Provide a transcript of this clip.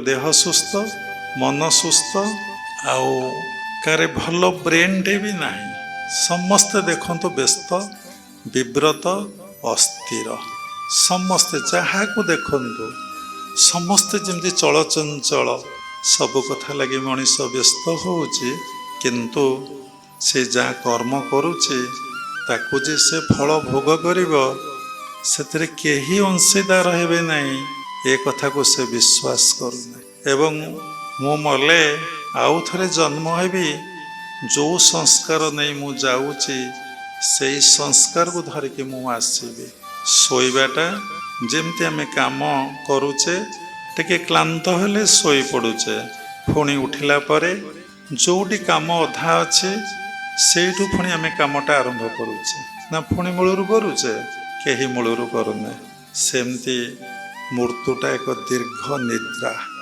देह सुस्थ मन सुस्थ आउ कारे भल ब्रेनटे भी नहीं समस्ते देखो व्यस्त विव्रत अस्थिर समस्ते जहाँ को देखु समस्ते जमी चलचंचल सब कथा लगी मनीष व्यस्त होउची किंतु से जहाँ कर्म करुचे ताकू जे से फल भोग करिब सेतरे केही अंशीदार हेबे नहीं ए कथा को से विश्वास करूना एवं मु मले आउ थरे जन्म हेबी जो संस्कार नहीं मु जाऊची से संस्कार को धरिकी मु आसीबी शोइबाटा जेमती आमे काम करूचे टिके क्लांत हेले शोई पड़ुचे पुणी उठिला परे जोटी काम अधा अच्छे सेठू पुणी आमे कामटा आरंभ करूचे ना पुणी मूलरू करूचे केही मूलरू करूने सेमती मृत्युटा एक दीर्घ निद्रा।